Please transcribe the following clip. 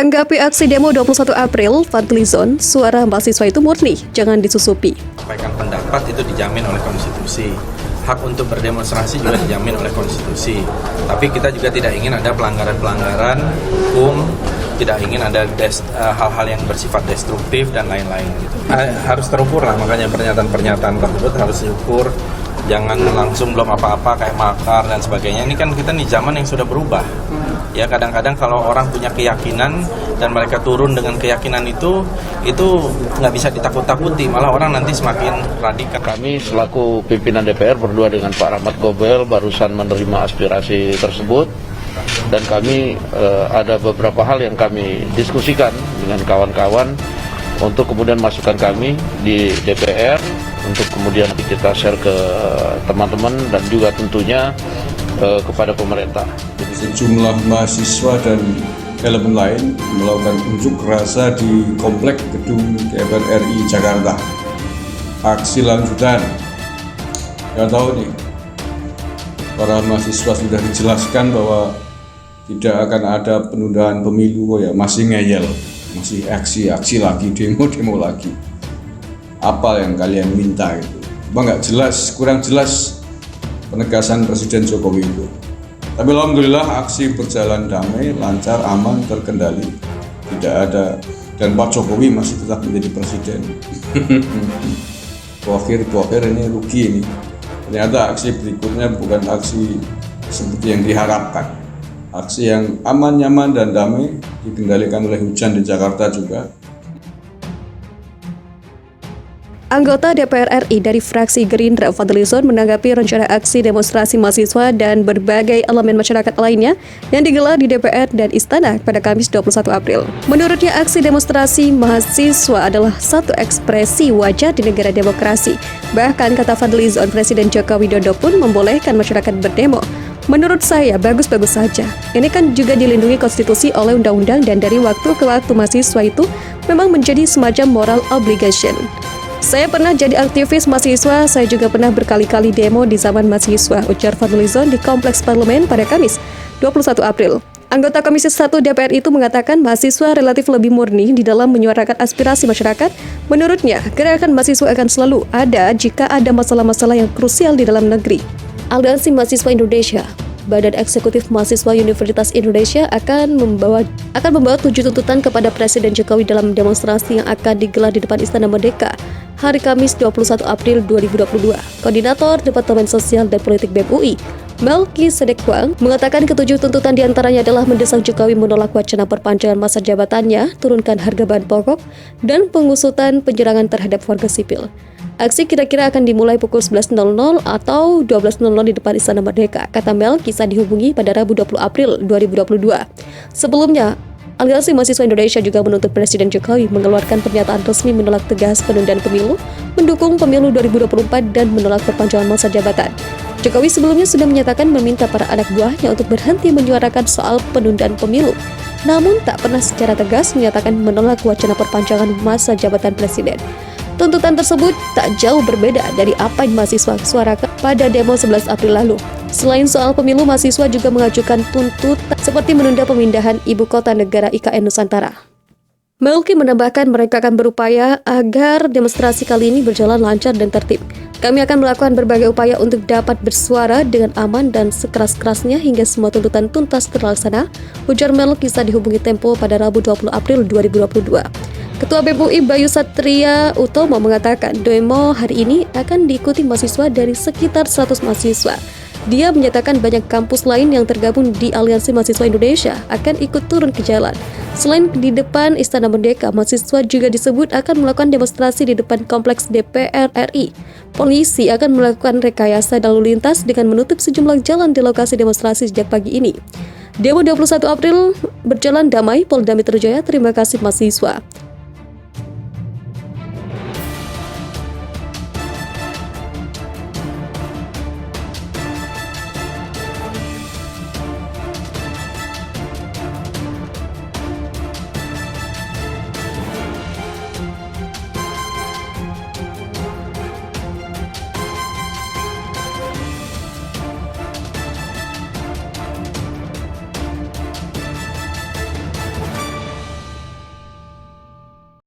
Menanggapi aksi demo 21 April, Fadlizon, suara mahasiswa itu murni, jangan disusupi. Sampaikan pendapat itu dijamin oleh konstitusi. Hak untuk berdemonstrasi juga dijamin oleh konstitusi. Tapi kita juga tidak ingin ada pelanggaran-pelanggaran hukum, tidak ingin ada hal-hal yang bersifat destruktif dan lain-lain. Gitu. Harus terukur lah, makanya pernyataan-pernyataan tersebut harus diukur. Jangan langsung belum apa-apa kayak makar dan sebagainya. Ini kan kita di zaman yang sudah berubah. Ya kadang-kadang kalau orang punya keyakinan dan mereka turun dengan keyakinan itu nggak bisa ditakut-takuti, malah orang nanti semakin radikal. Kami selaku pimpinan DPR berdua dengan Pak Rahmat Gobel barusan menerima aspirasi tersebut dan kami ada beberapa hal yang kami diskusikan dengan kawan-kawan untuk kemudian masukan kami di DPR untuk kemudian kita share ke teman-teman dan juga tentunya kepada pemerintah. Sejumlah mahasiswa dan elemen lain melakukan unjuk rasa di komplek gedung DPR RI Jakarta. Aksi lanjutan. Nggak tahu nih, para mahasiswa sudah dijelaskan bahwa tidak akan ada penundaan pemilu, ya masih ngeyel, masih aksi lagi, demo lagi. Apa yang kalian minta itu? Bang nggak jelas, kurang jelas penegasan Presiden Jokowi itu. Tapi alhamdulillah aksi berjalan damai, lancar, aman, terkendali. Tidak ada, dan Pak Jokowi masih tetap menjadi presiden. Bohir ini rugi ini. Ternyata aksi berikutnya bukan aksi seperti yang diharapkan. Aksi yang aman, nyaman, dan damai dikendalikan oleh hujan di Jakarta juga. Anggota DPR RI dari fraksi Gerindra Fadlizon menanggapi rencana aksi demonstrasi mahasiswa dan berbagai elemen masyarakat lainnya yang digelar di DPR dan Istana pada Kamis 21 April. Menurutnya aksi demonstrasi mahasiswa adalah satu ekspresi wajar di negara demokrasi. Bahkan kata Fadlizon, Presiden Joko Widodo pun membolehkan masyarakat berdemo. Menurut saya bagus-bagus saja. Ini kan juga dilindungi konstitusi oleh undang-undang dan dari waktu ke waktu mahasiswa itu memang menjadi semacam moral obligation. Saya pernah jadi aktivis mahasiswa, saya juga pernah berkali-kali demo di zaman mahasiswa, ujar Fadlizon di Kompleks Parlemen pada Kamis 21 April. Anggota Komisi 1 DPR itu mengatakan mahasiswa relatif lebih murni di dalam menyuarakan aspirasi masyarakat. Menurutnya, gerakan mahasiswa akan selalu ada jika ada masalah-masalah yang krusial di dalam negeri. Aliansi Mahasiswa Indonesia, Badan Eksekutif Mahasiswa Universitas Indonesia akan membawa 7 tuntutan kepada Presiden Jokowi dalam demonstrasi yang akan digelar di depan Istana Merdeka hari Kamis 21 April 2022. Koordinator Departemen Sosial dan Politik BEM UI, Melkisedek Wang, mengatakan ketujuh tuntutan diantaranya adalah mendesak Jokowi menolak wacana perpanjangan masa jabatannya, turunkan harga bahan pokok, dan pengusutan penyerangan terhadap warga sipil. Aksi kira-kira akan dimulai pukul 11.00 atau 12.00 di depan Istana Merdeka, kata Mel kisah dihubungi pada Rabu 20 April 2022. Sebelumnya, Aliansi Mahasiswa Indonesia juga menuntut Presiden Jokowi mengeluarkan pernyataan resmi menolak tegas penundaan pemilu, mendukung pemilu 2024 dan menolak perpanjangan masa jabatan. Jokowi sebelumnya sudah menyatakan meminta para anak buahnya untuk berhenti menyuarakan soal penundaan pemilu, namun tak pernah secara tegas menyatakan menolak wacana perpanjangan masa jabatan presiden. Tuntutan tersebut tak jauh berbeda dari apa yang mahasiswa suarakan pada demo 11 April lalu. Selain soal pemilu, mahasiswa juga mengajukan tuntutan seperti menunda pemindahan ibu kota negara IKN Nusantara. Melki menambahkan mereka akan berupaya agar demonstrasi kali ini berjalan lancar dan tertib. Kami akan melakukan berbagai upaya untuk dapat bersuara dengan aman dan sekeras-kerasnya hingga semua tuntutan tuntas terlaksana, ujar Melki saat dihubungi Tempo pada Rabu 20 April 2022. Ketua BEM UI Bayu Satria Utomo mengatakan demo hari ini akan diikuti mahasiswa dari sekitar 100 mahasiswa. Dia menyatakan banyak kampus lain yang tergabung di Aliansi Mahasiswa Indonesia akan ikut turun ke jalan. Selain di depan Istana Merdeka, mahasiswa juga disebut akan melakukan demonstrasi di depan Kompleks DPR RI. Polisi akan melakukan rekayasa lalu lintas dengan menutup sejumlah jalan di lokasi demonstrasi sejak pagi ini. Demo 21 April berjalan damai. Polda Metro Jaya terima kasih mahasiswa.